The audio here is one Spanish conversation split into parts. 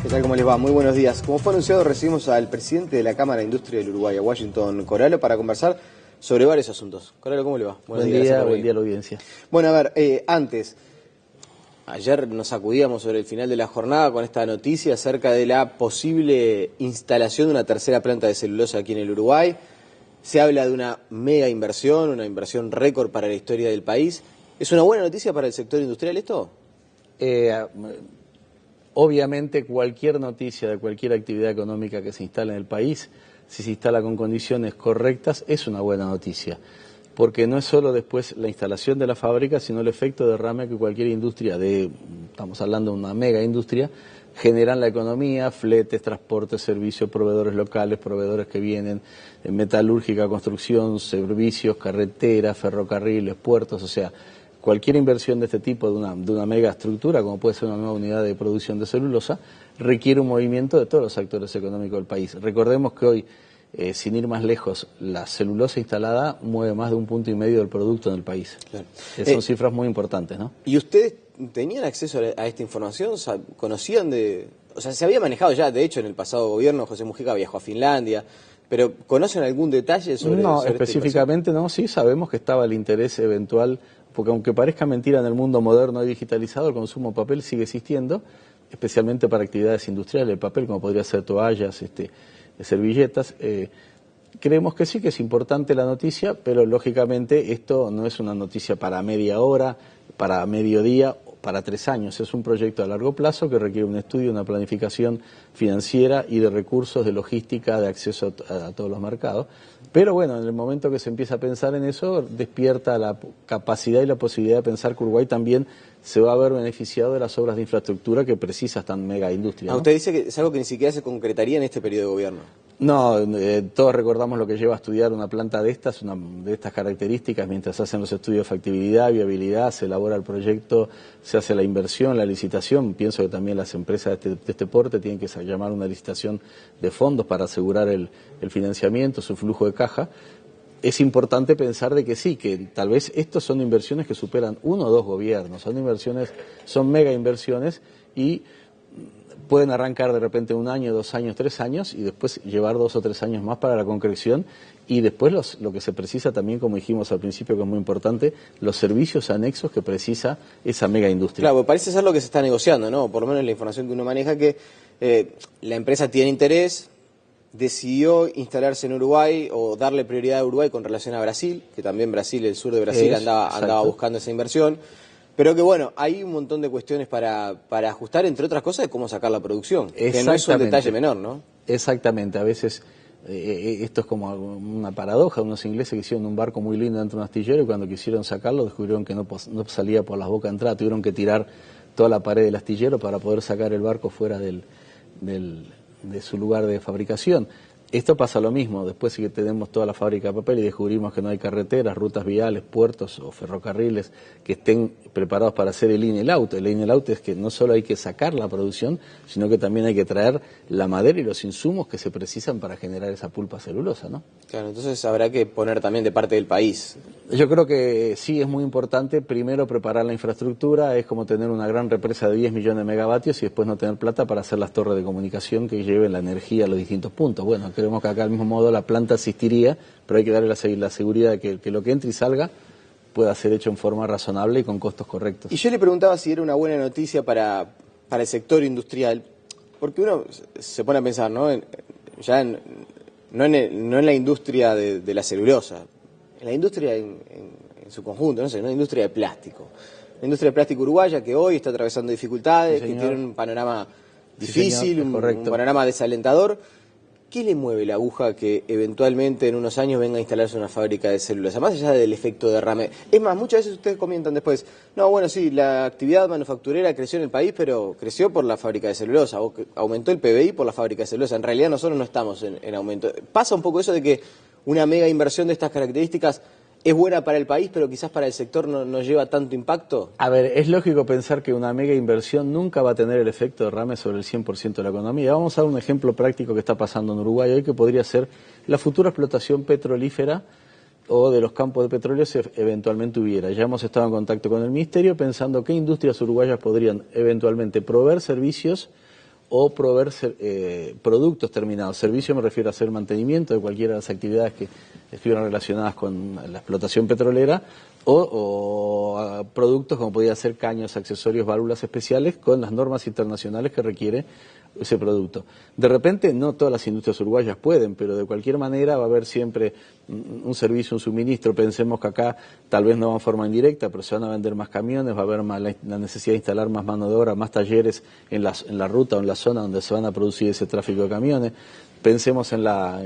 ¿Qué tal? ¿Cómo les va? Muy buenos días. Como fue anunciado, recibimos al presidente de la Cámara de Industria del Uruguay, a Washington Coralo, para conversar sobre varios asuntos. Coralo, ¿cómo le va? Buen día a la audiencia. Bueno, a ver, ayer nos sacudíamos sobre el final de la jornada con esta noticia acerca de la posible instalación de una tercera planta de celulosa aquí en el Uruguay. Se habla de una mega inversión, una inversión récord para la historia del país. ¿Es una buena noticia para el sector industrial esto? Obviamente cualquier noticia de cualquier actividad económica que se instale en el país, si se instala con condiciones correctas, es una buena noticia. Porque no es solo después la instalación de la fábrica, sino el efecto derrame que cualquier industria, estamos hablando de una mega industria, genera en la economía: fletes, transportes, servicios, proveedores locales, proveedores que vienen, metalúrgica, construcción, servicios, carreteras, ferrocarriles, puertos, o sea, cualquier inversión de este tipo, de una mega estructura, como puede ser una nueva unidad de producción de celulosa, requiere un movimiento de todos los actores económicos del país. Recordemos que hoy, sin ir más lejos, la celulosa instalada mueve más de 1,5 puntos del producto en el país. Claro. Son cifras muy importantes, ¿no? ¿Y ustedes tenían acceso a esta información? O sea, ¿conocían de...? O sea, se había manejado ya, de hecho, en el pasado gobierno, José Mujica viajó a Finlandia, pero ¿conocen algún detalle sobre No, sobre específicamente no, sí sabemos que estaba el interés eventual, porque aunque parezca mentira, en el mundo moderno y digitalizado el consumo de papel sigue existiendo, especialmente para actividades industriales, el papel, como podría ser toallas, servilletas. Creemos que sí, que es importante la noticia, pero lógicamente esto no es una noticia para media hora, para mediodía, para 3 años. Es un proyecto a largo plazo que requiere un estudio, una planificación financiera y de recursos, de logística, de acceso a todos los mercados. Pero bueno, en el momento que se empieza a pensar en eso, despierta la capacidad y la posibilidad de pensar que Uruguay también se va a ver beneficiado de las obras de infraestructura que precisa esta mega industria, ¿no? Usted dice que es algo que ni siquiera se concretaría en este periodo de gobierno. No, todos recordamos lo que lleva a estudiar una planta de estas características, mientras hacen los estudios de factibilidad, viabilidad, se elabora el proyecto, se hace la inversión, la licitación. Pienso que también las empresas de este porte tienen que llamar una licitación de fondos para asegurar el financiamiento, su flujo de caja. Es importante pensar de que sí, que tal vez estos son inversiones que superan 1 o 2 gobiernos, son mega inversiones y pueden arrancar de repente 1 año, 2 años, 3 años y después llevar 2 o 3 años más para la concreción y después lo que se precisa también, como dijimos al principio, que es muy importante, los servicios anexos que precisa esa mega industria. Claro, parece ser lo que se está negociando, ¿no? Por lo menos la información que uno maneja, que la empresa tiene interés, decidió instalarse en Uruguay o darle prioridad a Uruguay con relación a Brasil, que también Brasil, el sur de Brasil, andaba buscando esa inversión. Pero que bueno, hay un montón de cuestiones para ajustar, entre otras cosas, de cómo sacar la producción, que no es un detalle menor, ¿no? Exactamente, a veces esto es como una paradoja. Unos ingleses que hicieron un barco muy lindo dentro de un astillero y cuando quisieron sacarlo descubrieron que no salía por las bocas de entrada, tuvieron que tirar toda la pared del astillero para poder sacar el barco fuera de su lugar de fabricación. Esto pasa lo mismo, después que tenemos toda la fábrica de papel y descubrimos que no hay carreteras, rutas viales, puertos o ferrocarriles que estén preparados para hacer el in y el out. El in y el out es que no solo hay que sacar la producción, sino que también hay que traer la madera y los insumos que se precisan para generar esa pulpa celulosa, ¿no? Claro, entonces habrá que poner también de parte del país. Yo creo que sí es muy importante primero preparar la infraestructura. Es como tener una gran represa de 10 millones de megavatios y después no tener plata para hacer las torres de comunicación que lleven la energía a los distintos puntos. Bueno, creemos que acá al mismo modo la planta existiría, pero hay que darle la seguridad de que lo que entre y salga pueda ser hecho en forma razonable y con costos correctos. Y yo le preguntaba si era una buena noticia para el sector industrial, porque uno se pone a pensar, ¿no? No en la industria de la celulosa, en la industria en su conjunto, no sé, una industria de plástico. La industria de plástico uruguaya que hoy está atravesando dificultades, que tiene un panorama difícil, un panorama desalentador. ¿Qué le mueve la aguja que eventualmente en unos años venga a instalarse una fábrica de celulosa? Más allá del efecto derrame. Es más, muchas veces ustedes comentan después, no, bueno, sí, la actividad manufacturera creció en el país, pero creció por la fábrica de celulosa, o que aumentó el PBI por la fábrica de celulosa. En realidad nosotros no estamos en aumento. ¿Pasa un poco eso de que una mega inversión de estas características es buena para el país, pero quizás para el sector no lleva tanto impacto? A ver, es lógico pensar que una mega inversión nunca va a tener el efecto derrame sobre el 100% de la economía. Vamos a dar un ejemplo práctico que está pasando en Uruguay hoy, que podría ser la futura explotación petrolífera o de los campos de petróleo si eventualmente hubiera. Ya hemos estado en contacto con el Ministerio pensando qué industrias uruguayas podrían eventualmente proveer servicios o proveer productos terminados. Servicio me refiero a hacer mantenimiento de cualquiera de las actividades que estuvieran relacionadas con la explotación petrolera o a productos como podía ser caños, accesorios, válvulas especiales con las normas internacionales que requiere ese producto. De repente no todas las industrias uruguayas pueden, pero de cualquier manera va a haber siempre un servicio, un suministro. Pensemos que acá tal vez no va en forma indirecta, pero se van a vender más camiones, va a haber más la necesidad de instalar más mano de obra, más talleres en la ruta o en la zona donde se van a producir ese tráfico de camiones. Pensemos en la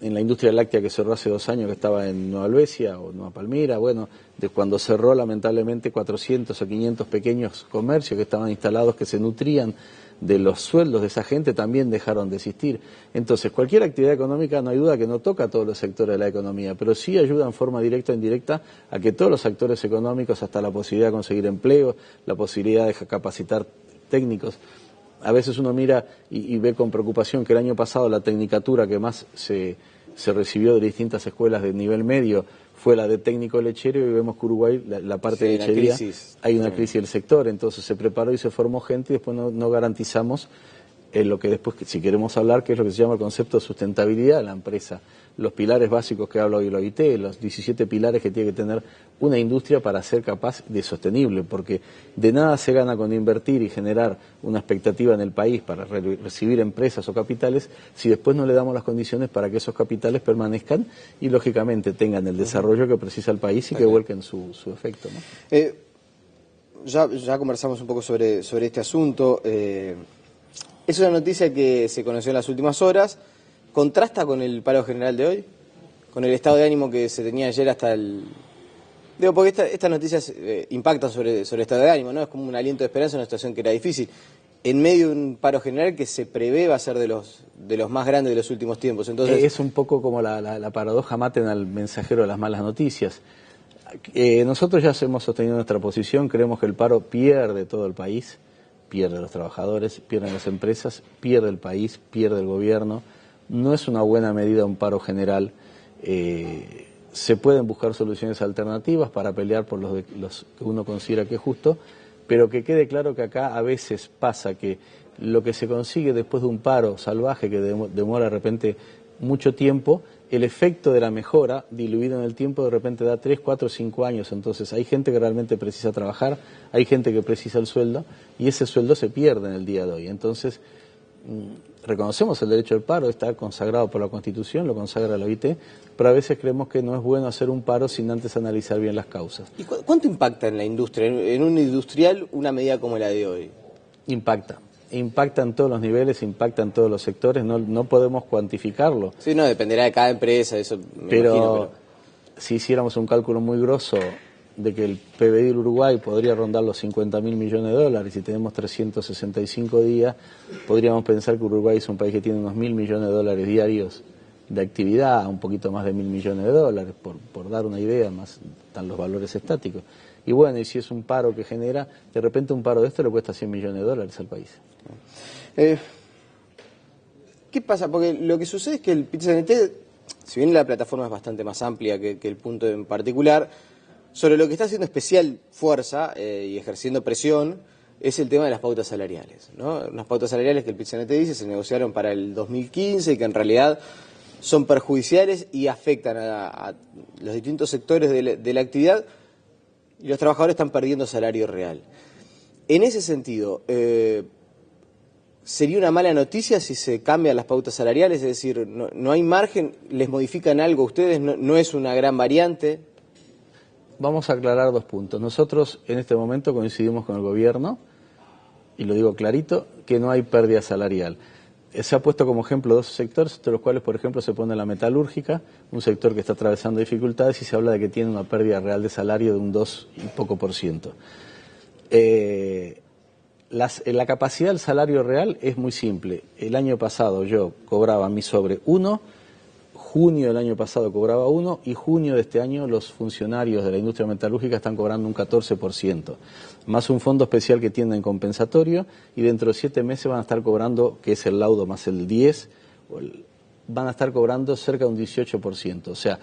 industria láctea que cerró hace 2 años, que estaba en Nueva Albesia o Nueva Palmira, bueno, de cuando cerró lamentablemente 400 o 500 pequeños comercios que estaban instalados, que se nutrían de los sueldos de esa gente, también dejaron de existir. Entonces, cualquier actividad económica no hay duda que no toca a todos los sectores de la economía, pero sí ayuda en forma directa o indirecta a que todos los actores económicos, hasta la posibilidad de conseguir empleo, la posibilidad de capacitar técnicos. A veces uno mira y ve con preocupación que el año pasado la tecnicatura que más se recibió de distintas escuelas de nivel medio fue la de técnico lechero, y vemos que Uruguay, la parte de lechería, hay una crisis del sector, entonces se preparó y se formó gente y después no garantizamos lo que después, si queremos hablar, que es lo que se llama el concepto de sustentabilidad de la empresa. Los pilares básicos que habla hoy la OIT, los 17 pilares que tiene que tener una industria para ser capaz de sostenible, porque de nada se gana con invertir y generar una expectativa en el país para recibir empresas o capitales si después no le damos las condiciones para que esos capitales permanezcan y lógicamente tengan el desarrollo que precisa el país y que vuelquen su efecto, ¿no? Ya conversamos un poco sobre este asunto. Es una noticia que se conoció en las últimas horas. ¿Contrasta con el paro general de hoy? ¿Con el estado de ánimo que se tenía ayer hasta el...? Digo, porque estas noticias impactan sobre el estado de ánimo, ¿no? Es como un aliento de esperanza en una situación que era difícil. En medio de un paro general que se prevé va a ser de los más grandes de los últimos tiempos. Entonces... Es un poco como la paradoja, maten al mensajero de las malas noticias. Nosotros ya hemos sostenido nuestra posición, creemos que el paro pierde todo el país, pierde los trabajadores, pierden las empresas, pierde el país, pierde el gobierno. No es una buena medida un paro general. Se pueden buscar soluciones alternativas para pelear por los que uno considera que es justo, pero que quede claro que acá a veces pasa que lo que se consigue después de un paro salvaje que demora de repente mucho tiempo, el efecto de la mejora diluido en el tiempo de repente da 3, 4, 5 años. Entonces hay gente que realmente precisa trabajar, hay gente que precisa el sueldo y ese sueldo se pierde en el día de hoy. Entonces reconocemos el derecho al paro, está consagrado por la Constitución, lo consagra la OIT, pero a veces creemos que no es bueno hacer un paro sin antes analizar bien las causas. ¿Y cuánto impacta en la industria, en un industrial, una medida como la de hoy? Impacta en todos los niveles, impacta en todos los sectores, no podemos cuantificarlo. Sí, no, dependerá de cada empresa, eso me imagino, pero si hiciéramos un cálculo muy grosso de que el PBI del Uruguay podría rondar los 50.000 millones de dólares y tenemos 365 días, podríamos pensar que Uruguay es un país que tiene unos 1.000 millones de dólares diarios de actividad, un poquito más de 1.000 millones de dólares, por dar una idea, más están los valores estáticos. Y bueno, y si es un paro que genera, de repente un paro de esto le cuesta 100 millones de dólares al país. ¿Qué pasa? Porque lo que sucede es que el PIT-CNT, si bien la plataforma es bastante más amplia que el punto en particular, sobre lo que está haciendo especial fuerza y ejerciendo presión es el tema de las pautas salariales, ¿no? Unas pautas salariales que el PIT-CNT dice se negociaron para el 2015 y que en realidad son perjudiciales y afectan a los distintos sectores de la actividad y los trabajadores están perdiendo salario real. En ese sentido, ¿sería una mala noticia si se cambian las pautas salariales? Es decir, no hay margen, ¿les modifican algo a ustedes? ¿No es una gran variante? Vamos a aclarar 2 puntos. Nosotros en este momento coincidimos con el gobierno, y lo digo clarito, que no hay pérdida salarial. Se ha puesto como ejemplo 2 sectores, entre los cuales, por ejemplo, se pone la metalúrgica, un sector que está atravesando dificultades y se habla de que tiene una pérdida real de salario de un 2 y poco %. La capacidad del salario real es muy simple. El año pasado yo cobraba mi sobre 1, junio del año pasado cobraba 1 y junio de este año los funcionarios de la industria metalúrgica están cobrando un 14%, más un fondo especial que tienen compensatorio y dentro de 7 meses van a estar cobrando, que es el laudo más el 10, van a estar cobrando cerca de un 18%. O sea,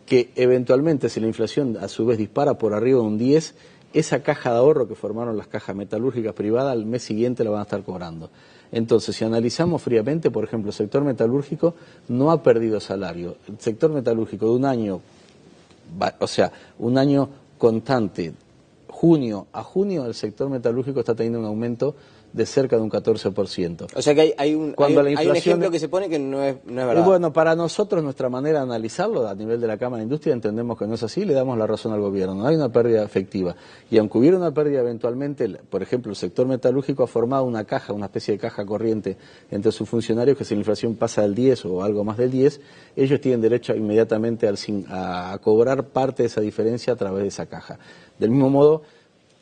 que eventualmente si la inflación a su vez dispara por arriba de un 10, esa caja de ahorro que formaron las cajas metalúrgicas privadas, al mes siguiente la van a estar cobrando. Entonces, si analizamos fríamente, por ejemplo, el sector metalúrgico no ha perdido salario. El sector metalúrgico de un año, o sea, un año constante, junio a junio, el sector metalúrgico está teniendo un aumento de cerca de un 14%. O sea que hay un ejemplo que se pone que no es verdad. Bueno, para nosotros, nuestra manera de analizarlo a nivel de la Cámara de Industria, entendemos que no es así, le damos la razón al gobierno. No hay una pérdida efectiva. Y aunque hubiera una pérdida eventualmente, por ejemplo, el sector metalúrgico ha formado una caja, una especie de caja corriente entre sus funcionarios, que si la inflación pasa del 10 o algo más del 10, ellos tienen derecho inmediatamente a cobrar parte de esa diferencia a través de esa caja. Del mismo modo,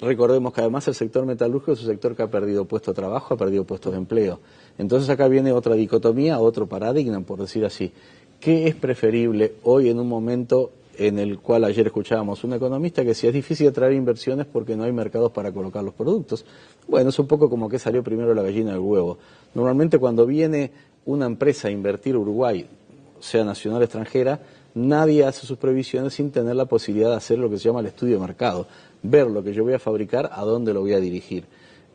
recordemos que además el sector metalúrgico es un sector que ha perdido puestos de trabajo, ha perdido puestos de empleo. Entonces acá viene otra dicotomía, otro paradigma, por decir así. ¿Qué es preferible hoy en un momento en el cual ayer escuchábamos un economista que decía es difícil atraer inversiones porque no hay mercados para colocar los productos? Bueno, es un poco como que salió primero la gallina del huevo. Normalmente cuando viene una empresa a invertir a Uruguay, sea nacional o extranjera, nadie hace sus previsiones sin tener la posibilidad de hacer lo que se llama el estudio de mercado, ver lo que yo voy a fabricar, a dónde lo voy a dirigir.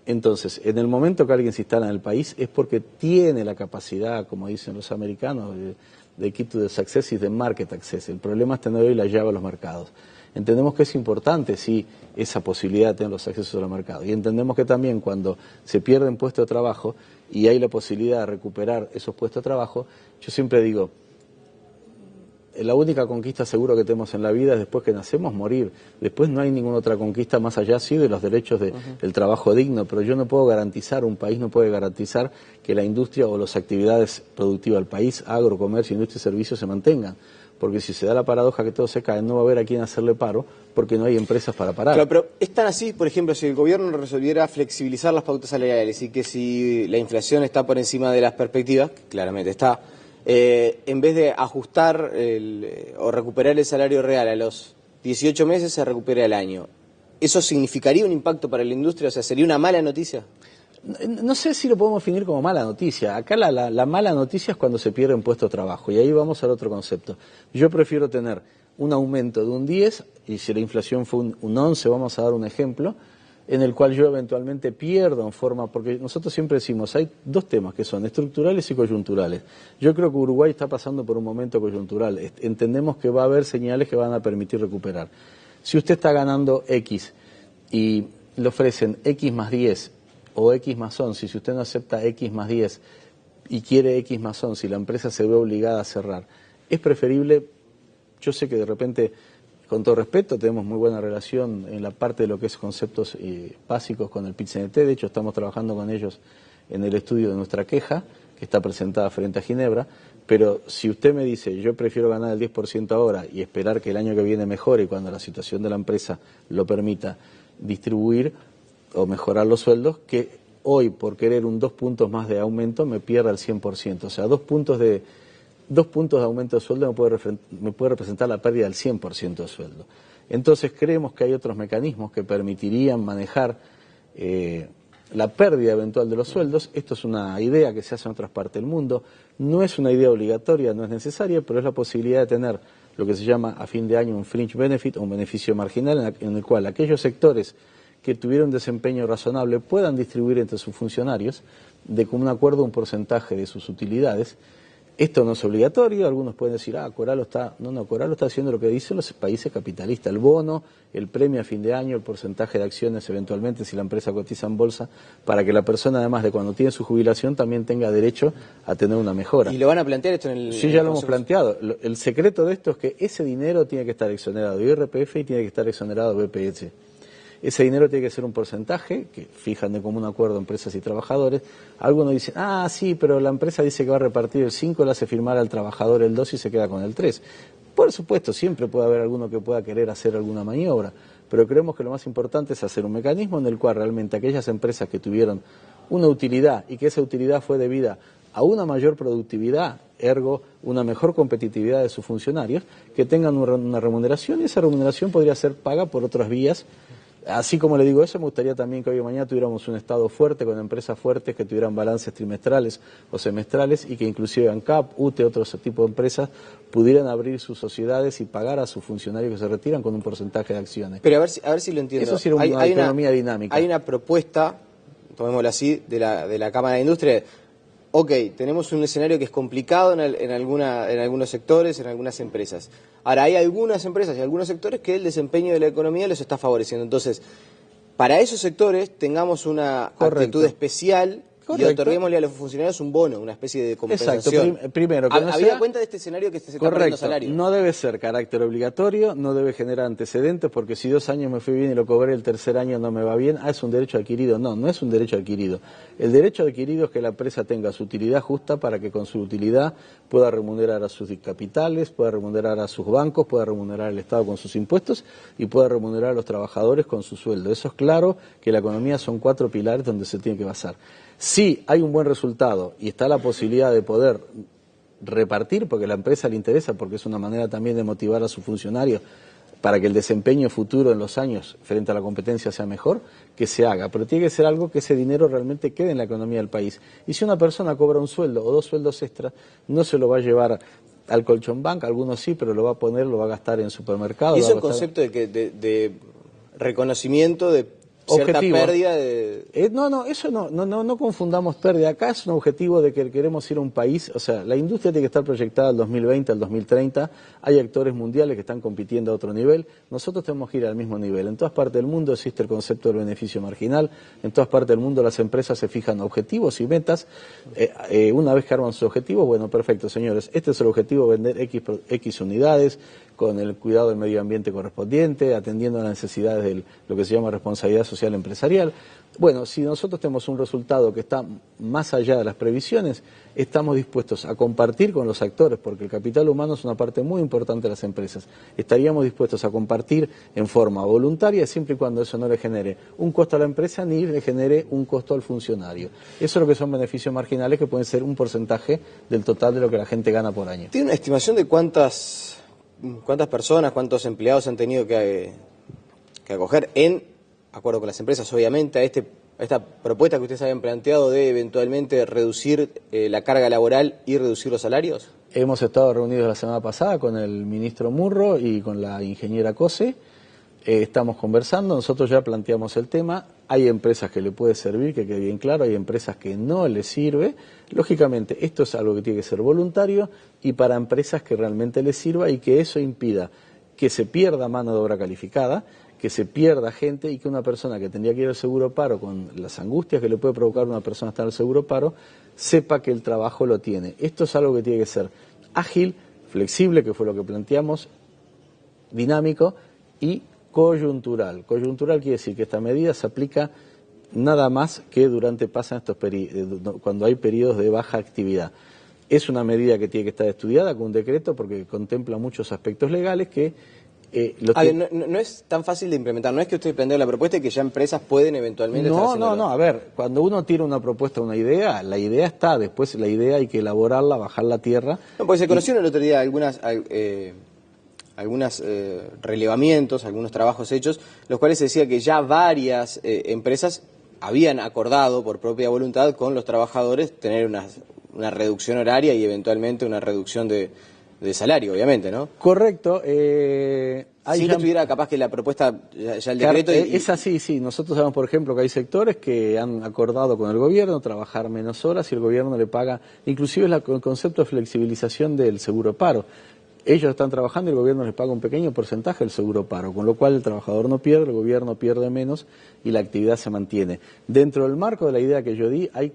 Entonces, en el momento que alguien se instala en el país es porque tiene la capacidad, como dicen los americanos, de keep to the success y de market access. El problema es tener hoy la llave a los mercados. Entendemos que es importante, sí, esa posibilidad de tener los accesos a los mercados. Y entendemos que también cuando se pierden puestos de trabajo y hay la posibilidad de recuperar esos puestos de trabajo, yo siempre digo, la única conquista seguro que tenemos en la vida es después que nacemos morir. Después no hay ninguna otra conquista más allá, sí, de los derechos del trabajo digno, pero yo no puedo garantizar, un país no puede garantizar que la industria o las actividades productivas del país, agro, comercio, industria y servicios se mantengan. Porque si se da la paradoja que todo se cae, no va a haber a quién hacerle paro porque no hay empresas para parar. Claro, pero es tan así, por ejemplo, si el gobierno resolviera flexibilizar las pautas salariales y que si la inflación está por encima de las perspectivas, que claramente está, en vez de ajustar o recuperar el salario real a los 18 meses, se recupera el año. ¿Eso significaría un impacto para la industria? O sea, ¿sería una mala noticia? No sé si lo podemos definir como mala noticia. Acá la mala noticia es cuando se pierde un puesto de trabajo. Y ahí vamos al otro concepto. Yo prefiero tener un aumento de un 10, y si la inflación fue un 11, vamos a dar un ejemplo, en el cual yo eventualmente pierdo en forma, porque nosotros siempre decimos, hay dos temas que son estructurales y coyunturales. Yo creo que Uruguay está pasando por un momento coyuntural. Entendemos que va a haber señales que van a permitir recuperar. Si usted está ganando X y le ofrecen X más 10 o X más 11, si usted no acepta X más 10 y quiere X más 11 y la empresa se ve obligada a cerrar, es preferible, yo sé que de repente, con todo respeto, tenemos muy buena relación en la parte de lo que es conceptos básicos con el PIT-CNT. De hecho, estamos trabajando con ellos en el estudio de nuestra queja, que está presentada frente a Ginebra. Pero si usted me dice, yo prefiero ganar el 10% ahora y esperar que el año que viene mejore y cuando la situación de la empresa lo permita distribuir o mejorar los sueldos, que hoy, por querer un 2 puntos más de aumento, me pierda el 100%. O sea, 2 puntos de aumento de sueldo me puede representar la pérdida del 100% de sueldo. Entonces creemos que hay otros mecanismos que permitirían manejar la pérdida eventual de los sueldos. Esto es una idea que se hace en otras partes del mundo. No es una idea obligatoria, no es necesaria, pero es la posibilidad de tener lo que se llama a fin de año un fringe benefit, o un beneficio marginal, en el cual aquellos sectores que tuvieron desempeño razonable puedan distribuir entre sus funcionarios de común acuerdo un porcentaje de sus utilidades. Esto no es obligatorio, algunos pueden decir, Coralo está haciendo lo que dicen los países capitalistas, el bono, el premio a fin de año, el porcentaje de acciones eventualmente si la empresa cotiza en bolsa, para que la persona además de cuando tiene su jubilación también tenga derecho a tener una mejora. ¿Y lo van a plantear esto en el...? Sí, ya lo hemos planteado. El secreto de esto es que ese dinero tiene que estar exonerado de IRPF y tiene que estar exonerado de BPS. Ese dinero tiene que ser un porcentaje que fijan de común acuerdo empresas y trabajadores. Algunos dicen, sí, pero la empresa dice que va a repartir el 5, le hace firmar al trabajador el 2 y se queda con el 3. Por supuesto, siempre puede haber alguno que pueda querer hacer alguna maniobra, pero creemos que lo más importante es hacer un mecanismo en el cual realmente aquellas empresas que tuvieron una utilidad y que esa utilidad fue debida a una mayor productividad, ergo una mejor competitividad de sus funcionarios, que tengan una remuneración, y esa remuneración podría ser paga por otras vías Así como le digo eso, me gustaría también que hoy y mañana tuviéramos un Estado fuerte, con empresas fuertes que tuvieran balances trimestrales o semestrales y que inclusive ANCAP, UTE, otros tipos de empresas pudieran abrir sus sociedades y pagar a sus funcionarios que se retiran con un porcentaje de acciones. Pero a ver si lo entiendo. Eso sería una economía dinámica. Hay una propuesta, tomémosla así, de la Cámara de Industria. Ok, tenemos un escenario que es complicado en algunos sectores, en algunas empresas. Ahora, hay algunas empresas y algunos sectores que el desempeño de la economía los está favoreciendo. Entonces, para esos sectores tengamos una actitud especial. Correcto. Y otorguémosle a los funcionarios un bono, una especie de compensación. Exacto, primero que habida cuenta de este escenario que se está perdiendo salario. No debe ser carácter obligatorio, no debe generar antecedentes, porque si 2 años me fui bien y lo cobré, el tercer año no me va bien, es un derecho adquirido. No, no es un derecho adquirido. El derecho adquirido es que la empresa tenga su utilidad justa para que con su utilidad pueda remunerar a sus capitales, pueda remunerar a sus bancos, pueda remunerar al Estado con sus impuestos y pueda remunerar a los trabajadores con su sueldo. Eso es claro que la economía son 4 pilares donde se tiene que basar. Si hay un buen resultado y está la posibilidad de poder repartir, porque a la empresa le interesa, porque es una manera también de motivar a sus funcionarios para que el desempeño futuro en los años frente a la competencia sea mejor, que se haga. Pero tiene que ser algo que ese dinero realmente quede en la economía del país. Y si una persona cobra un sueldo o 2 sueldos extras, no se lo va a llevar al colchón bank, algunos sí, pero lo va a poner, lo va a gastar en supermercados. ¿Y es el concepto de reconocimiento de cierta pérdida de... eso no confundamos pérdida. Acá es un objetivo de que queremos ir a un país, o sea, la industria tiene que estar proyectada al 2020, al 2030, hay actores mundiales que están compitiendo a otro nivel, nosotros tenemos que ir al mismo nivel. En todas partes del mundo existe el concepto del beneficio marginal, en todas partes del mundo las empresas se fijan objetivos y metas, una vez que arman sus objetivos, bueno, perfecto, señores, este es el objetivo, vender X unidades, con el cuidado del medio ambiente correspondiente, atendiendo a las necesidades de lo que se llama responsabilidad social empresarial. Bueno, si nosotros tenemos un resultado que está más allá de las previsiones, estamos dispuestos a compartir con los actores, porque el capital humano es una parte muy importante de las empresas. Estaríamos dispuestos a compartir en forma voluntaria, siempre y cuando eso no le genere un costo a la empresa ni le genere un costo al funcionario. Eso es lo que son beneficios marginales, que pueden ser un porcentaje del total de lo que la gente gana por año. ¿Tiene una estimación de cuántas personas, cuántos empleados han tenido que acoger en acuerdo con las empresas, obviamente, a esta propuesta que ustedes habían planteado de eventualmente reducir la carga laboral y reducir los salarios? Hemos estado reunidos la semana pasada con el ministro Murro y con la ingeniera Cose. Estamos conversando, nosotros ya planteamos el tema. Hay empresas que le puede servir, que quede bien claro, hay empresas que no les sirve. Lógicamente, esto es algo que tiene que ser voluntario y para empresas que realmente les sirva y que eso impida que se pierda mano de obra calificada, que se pierda gente y que una persona que tendría que ir al seguro paro con las angustias que le puede provocar a una persona estar al seguro paro, sepa que el trabajo lo tiene. Esto es algo que tiene que ser ágil, flexible, que fue lo que planteamos, dinámico y coyuntural. Coyuntural quiere decir que esta medida se aplica nada más que cuando hay periodos de baja actividad. Es una medida que tiene que estar estudiada con un decreto porque contempla muchos aspectos legales que... no es tan fácil de implementar, no es que usted plantea la propuesta y que ya empresas pueden eventualmente estar haciéndolo. No, a ver, cuando uno tira una propuesta, una idea, la idea está, después la idea hay que elaborarla, bajarla a tierra. No, porque se conocieron el otro día algunos relevamientos, algunos trabajos hechos, los cuales se decía que ya varias empresas habían acordado por propia voluntad con los trabajadores tener una reducción horaria y eventualmente una reducción de salario, obviamente, ¿no? Correcto. Si no tuviera capaz que la propuesta, ya el decreto... Es así, sí. Nosotros sabemos, por ejemplo, que hay sectores que han acordado con el gobierno trabajar menos horas y el gobierno le paga, inclusive el concepto de flexibilización del seguro paro. Ellos están trabajando y el gobierno les paga un pequeño porcentaje del seguro paro, con lo cual el trabajador no pierde, el gobierno pierde menos y la actividad se mantiene. Dentro del marco de la idea que yo di, hay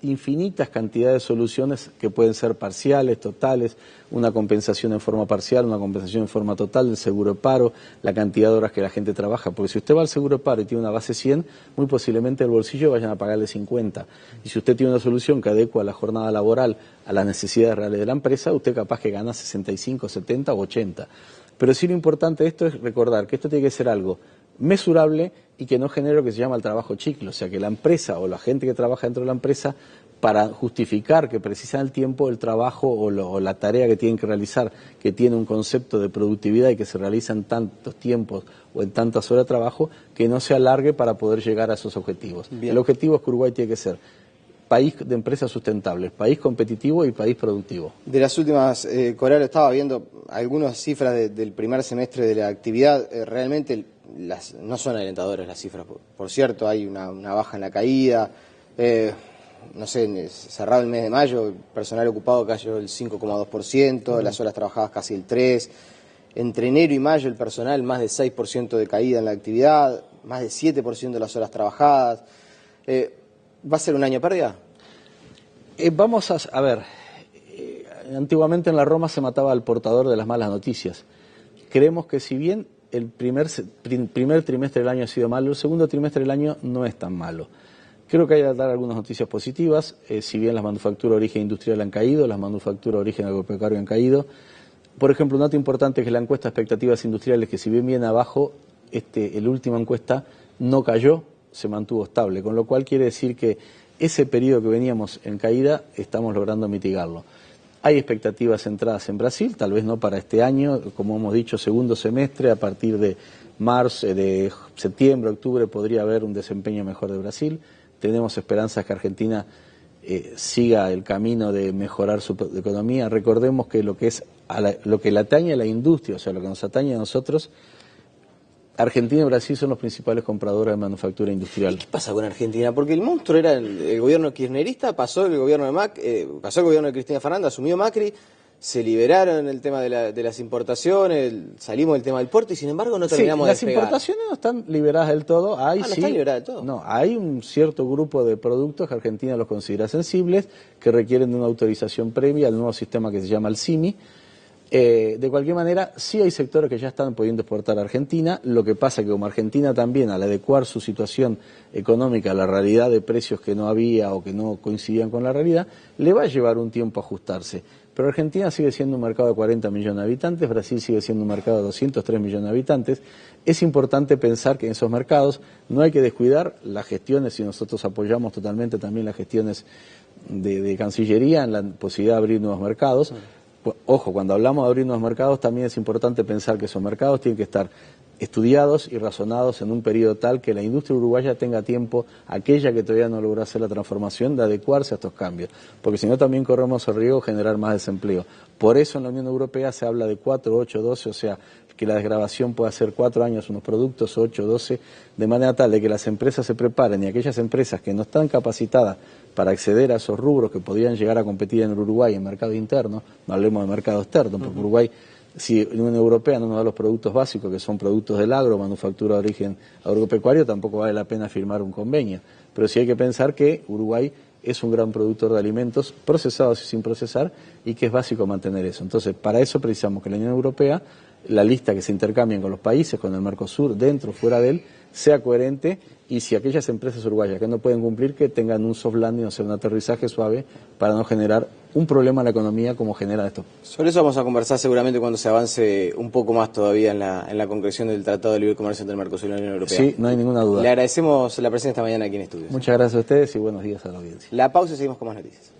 infinitas cantidades de soluciones que pueden ser parciales, totales, una compensación en forma parcial, una compensación en forma total del seguro paro, la cantidad de horas que la gente trabaja, porque si usted va al seguro paro y tiene una base 100, muy posiblemente el bolsillo vayan a pagarle 50. Y si usted tiene una solución que adecua la jornada laboral a las necesidades reales de la empresa, usted capaz que gana 65, 70 o 80. Pero sí lo importante de esto es recordar que esto tiene que ser algo mesurable y que no genere lo que se llama el trabajo chicle, o sea, que la empresa o la gente que trabaja dentro de la empresa, para justificar que precisan el tiempo, el trabajo o la tarea que tienen que realizar, que tiene un concepto de productividad y que se realiza en tantos tiempos o en tantas horas de trabajo, que no se alargue para poder llegar a esos objetivos. Bien. El objetivo es que Uruguay tiene que ser país de empresas sustentables, país competitivo y país productivo. De las últimas, Coralo, estaba viendo algunas cifras del primer semestre de la actividad, realmente no son alentadoras las cifras, por cierto, hay una baja en la caída, no sé, cerrado el mes de mayo, el personal ocupado cayó el 5,2%, las horas trabajadas casi el 3%, entre enero y mayo el personal más de 6% de caída en la actividad, más de 7% de las horas trabajadas. ¿Va a ser un año pérdida? Vamos a ver, antiguamente en la Roma se mataba al portador de las malas noticias. Creemos que si bien el primer trimestre del año ha sido malo, el segundo trimestre del año no es tan malo. Creo que hay que dar algunas noticias positivas, si bien las manufacturas de origen industrial han caído, las manufacturas de origen agropecuario han caído. Por ejemplo, un dato importante es que la encuesta de expectativas industriales, que si bien viene abajo, la última encuesta no cayó, se mantuvo estable, con lo cual quiere decir que ese periodo que veníamos en caída estamos logrando mitigarlo. Hay expectativas centradas en Brasil, tal vez no para este año, como hemos dicho, segundo semestre, a partir de marzo, de septiembre, octubre podría haber un desempeño mejor de Brasil. Tenemos esperanzas que Argentina siga el camino de mejorar su economía. Recordemos que lo que le atañe a la industria, o sea, lo que nos atañe a nosotros, Argentina y Brasil son los principales compradores de manufactura industrial. ¿Y qué pasa con Argentina? Porque el monstruo era el gobierno kirchnerista, pasó el gobierno pasó el gobierno de Cristina Fernández, asumió Macri, se liberaron el tema de las importaciones, salimos del tema del puerto y sin embargo no terminamos de despegar. Las importaciones no están liberadas del todo. No están liberadas del todo. No, hay un cierto grupo de productos que Argentina los considera sensibles, que requieren de una autorización previa al nuevo sistema que se llama el CIMI. De cualquier manera, sí hay sectores que ya están pudiendo exportar a Argentina. Lo que pasa es que como Argentina también, al adecuar su situación económica a la realidad de precios que no había o que no coincidían con la realidad, le va a llevar un tiempo ajustarse. Pero Argentina sigue siendo un mercado de 40 millones de habitantes, Brasil sigue siendo un mercado de 203 millones de habitantes. Es importante pensar que en esos mercados no hay que descuidar las gestiones, y nosotros apoyamos totalmente también las gestiones de Cancillería en la posibilidad de abrir nuevos mercados. Ojo, cuando hablamos de abrir nuevos mercados también es importante pensar que esos mercados tienen que estar estudiados y razonados en un periodo tal que la industria uruguaya tenga tiempo, aquella que todavía no logró hacer la transformación, de adecuarse a estos cambios, porque si no también corremos el riesgo de generar más desempleo. Por eso en la Unión Europea se habla de 4, 8, 12, o sea, que la desgravación pueda ser 4 años unos productos, 8, 12, de manera tal de que las empresas se preparen y aquellas empresas que no están capacitadas para acceder a esos rubros que podrían llegar a competir en Uruguay en mercado interno, no hablemos de mercado externo, porque Uruguay, si la Unión Europea no nos da los productos básicos, que son productos del agro, manufactura de origen agropecuario, tampoco vale la pena firmar un convenio. Pero sí hay que pensar que Uruguay es un gran productor de alimentos procesados y sin procesar y que es básico mantener eso. Entonces, para eso precisamos que la Unión Europea, la lista que se intercambien con los países, con el Mercosur, dentro o fuera de él, sea coherente, y si aquellas empresas uruguayas que no pueden cumplir, que tengan un soft landing, o sea, un aterrizaje suave, para no generar un problema en la economía como genera esto. Sobre eso vamos a conversar seguramente cuando se avance un poco más todavía en la concreción del Tratado de Libre Comercio entre el Mercosur y la Unión Europea. Sí, no hay ninguna duda. Le agradecemos la presencia esta mañana aquí en estudios. Muchas gracias a ustedes y buenos días a la audiencia. La pausa y seguimos con más noticias.